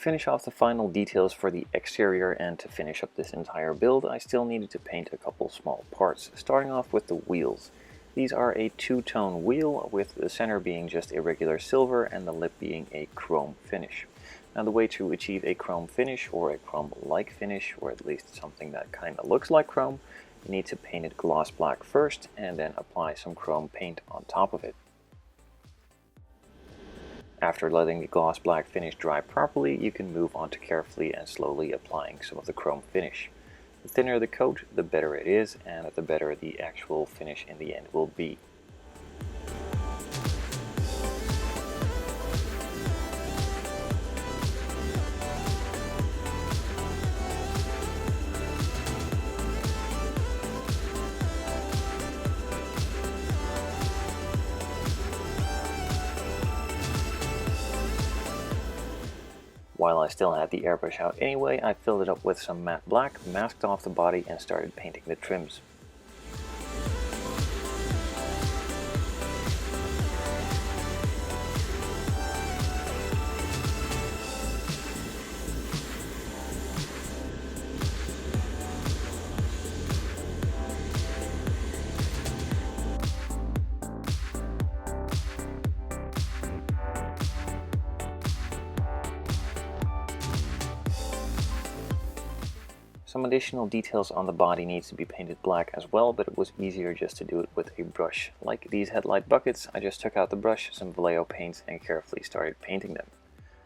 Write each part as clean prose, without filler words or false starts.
finish off the final details for the exterior and to finish up this entire build, I still needed to paint a couple small parts, starting off with the wheels. These are a two-tone wheel, with the center being just a regular silver and the lip being a chrome finish. Now the way to achieve a chrome finish, or a chrome-like finish, or at least something that kind of looks like chrome, you need to paint it gloss black first and then apply some chrome paint on top of it. After letting the gloss black finish dry properly, you can move on to carefully and slowly applying some of the chrome finish. The thinner the coat, the better it is, and the better the actual finish in the end will be. While I still had the airbrush out anyway, I filled it up with some matte black, masked off the body, and started painting the trims. Some additional details on the body needs to be painted black as well, but it was easier just to do it with a brush. Like these headlight buckets, I just took out the brush, some bellow paints, and carefully started painting them.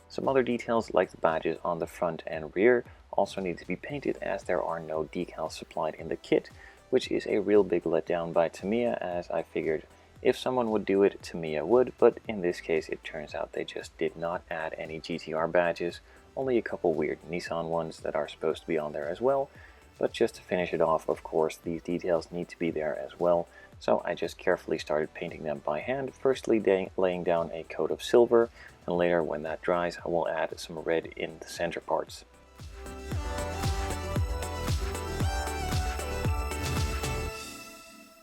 Some other details like the badges on the front and rear also need to be painted, as there are no decals supplied in the kit, which is a real big letdown by Tamiya, as I figured if someone would do it, Tamiya would, but in this case it turns out they just did not add any GTR badges. Only a couple weird Nissan ones that are supposed to be on there as well, but just to finish it off, of course, these details need to be there as well, so I just carefully started painting them by hand, firstly laying down a coat of silver, and later when that dries I will add some red in the center parts.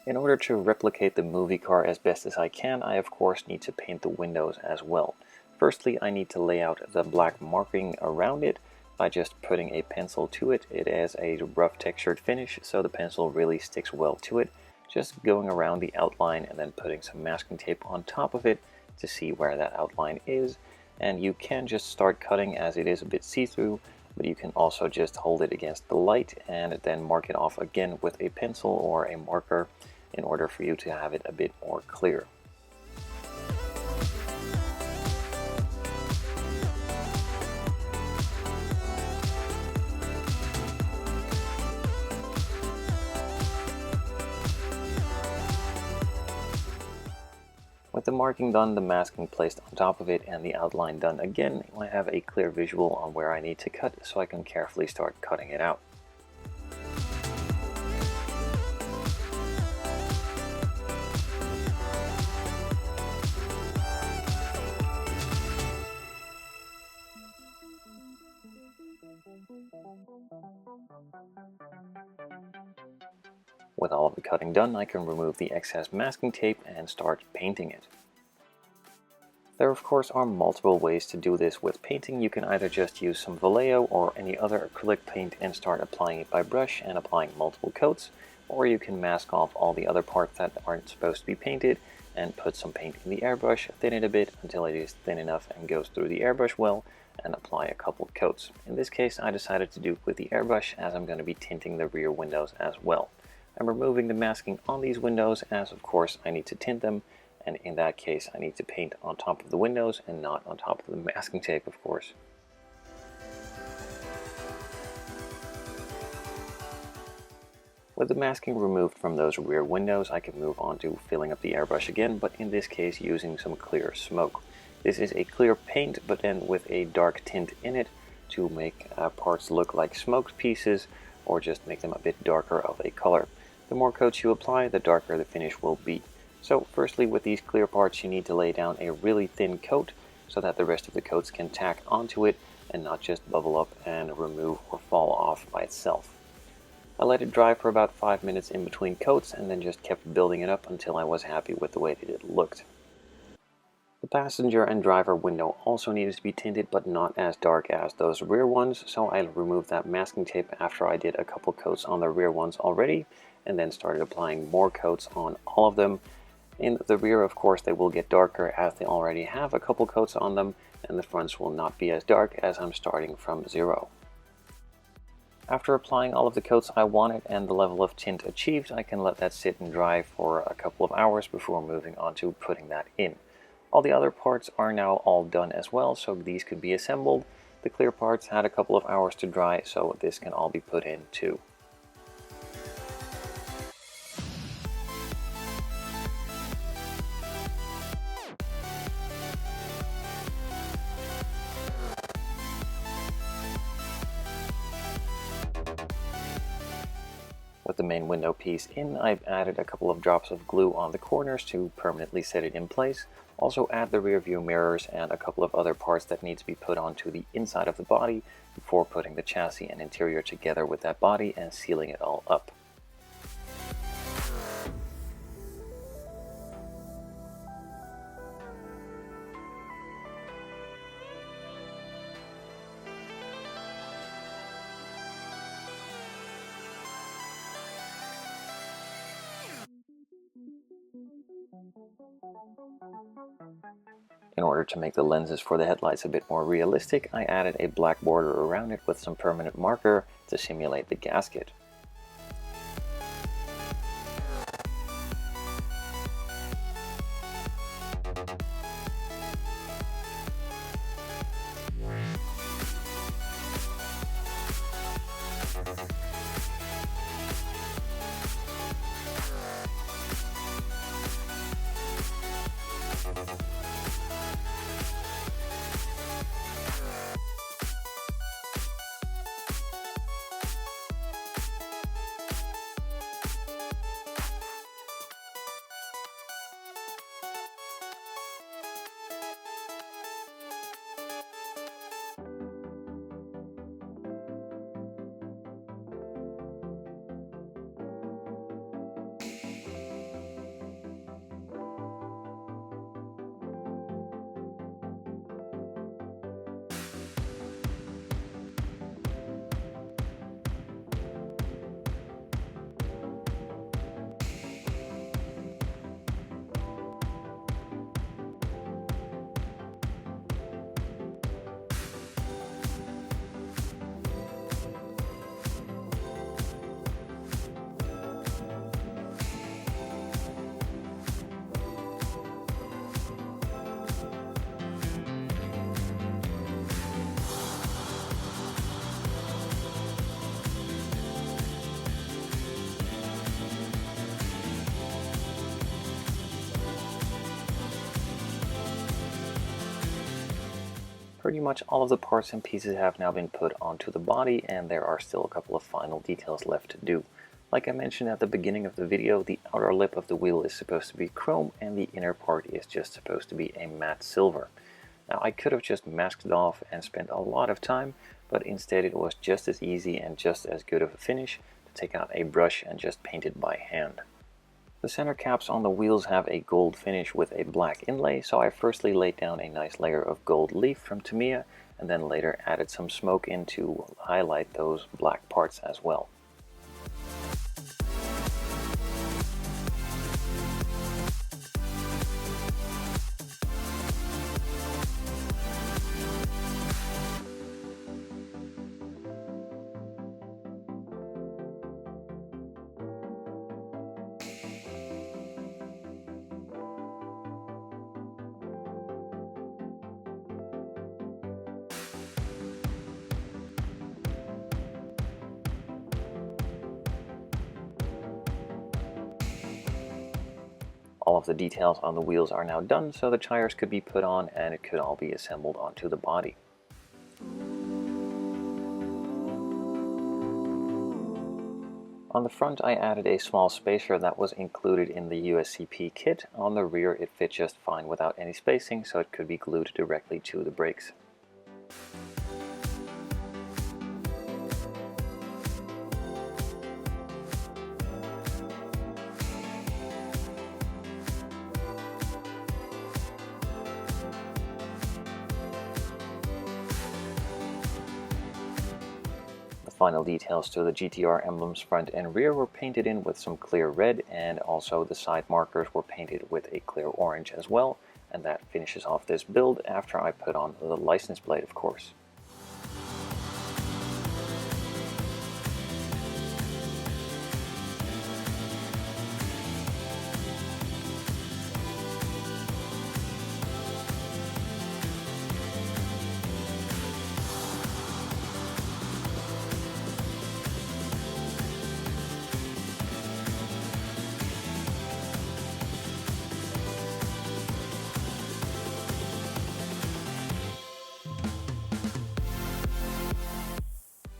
In order to replicate the movie car as best as I can, I of course need to paint the windows as well. Firstly, I need to lay out the black marking around it by just putting a pencil to it. It has a rough textured finish, so the pencil really sticks well to it. Just going around the outline and then putting some masking tape on top of it to see where that outline is. And you can just start cutting, as it is a bit see-through, but you can also just hold it against the light and then mark it off again with a pencil or a marker in order for you to have it a bit more clear. With the marking done, the masking placed on top of it, and the outline done again, I have a clear visual on where I need to cut, so I can carefully start cutting it out. With all of the cutting done, I can remove the excess masking tape and start painting it. There of course are multiple ways to do this with painting. You can either just use some Vallejo or any other acrylic paint and start applying it by brush and applying multiple coats, or you can mask off all the other parts that aren't supposed to be painted and put some paint in the airbrush, thin it a bit until it is thin enough and goes through the airbrush well, and apply a couple coats. In this case I decided to do it with the airbrush, as I'm going to be tinting the rear windows as well. I'm removing the masking on these windows, as of course I need to tint them, and in that case I need to paint on top of the windows and not on top of the masking tape, of course. With the masking removed from those rear windows, I can move on to filling up the airbrush again, but in this case using some clear smoke. This is a clear paint, but then with a dark tint in it to make parts look like smoked pieces, or just make them a bit darker of a color. The more coats you apply, the darker the finish will be. So firstly, with these clear parts you need to lay down a really thin coat so that the rest of the coats can tack onto it and not just bubble up and remove or fall off by itself. I let it dry for about 5 minutes in between coats and then just kept building it up until I was happy with the way that it looked. The passenger and driver window also needed to be tinted, but not as dark as those rear ones, so I removed that masking tape after I did a couple coats on the rear ones already, and then started applying more coats on all of them. In the rear, of course, they will get darker as they already have a couple coats on them, and the fronts will not be as dark as I'm starting from zero. After applying all of the coats I wanted and the level of tint achieved, I can let that sit and dry for a couple of hours before moving on to putting that in. All the other parts are now all done as well, so these could be assembled. The clear parts had a couple of hours to dry, so this can all be put in too. With the main window piece in, I've added a couple of drops of glue on the corners to permanently set it in place. Also add the rear view mirrors and a couple of other parts that need to be put onto the inside of the body before putting the chassis and interior together with that body and sealing it all up. In order to make the lenses for the headlights a bit more realistic, I added a black border around it with some permanent marker to simulate the gasket. Pretty much all of the parts and pieces have now been put onto the body, and there are still a couple of final details left to do. Like I mentioned at the beginning of the video, the outer lip of the wheel is supposed to be chrome and the inner part is just supposed to be a matte silver. Now I could have just masked it off and spent a lot of time, but instead it was just as easy and just as good of a finish to take out a brush and just paint it by hand. The center caps on the wheels have a gold finish with a black inlay, so I firstly laid down a nice layer of gold leaf from Tamiya and then later added some smoke in to highlight those black parts as well. All of the details on the wheels are now done, so the tires could be put on and it could all be assembled onto the body. On the front I added a small spacer that was included in the USCP kit. On the rear it fit just fine without any spacing, so it could be glued directly to the brakes. final details to the GTR emblems front and rear were painted in with some clear red, and also the side markers were painted with a clear orange as well, and that finishes off this build after I put on the license plate, of course.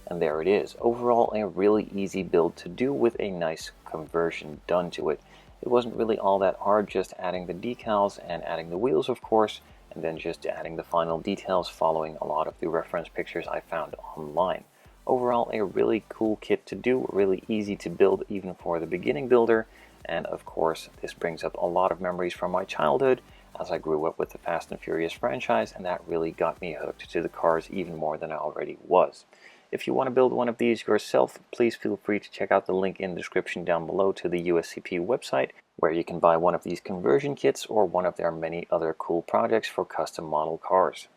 And there it is. Overall, a really easy build to do with a nice conversion done to it. It wasn't really all that hard, just adding the decals and adding the wheels, of course, and then just adding the final details following a lot of the reference pictures I found online. Overall, a really cool kit to do, really easy to build even for the beginning builder, and of course, this brings up a lot of memories from my childhood, as I grew up with the Fast and Furious franchise, and that really got me hooked to the cars even more than I already was. If you want to build one of these yourself, please feel free to check out the link in the description down below to the USCP website, where you can buy one of these conversion kits or one of their many other cool projects for custom model cars.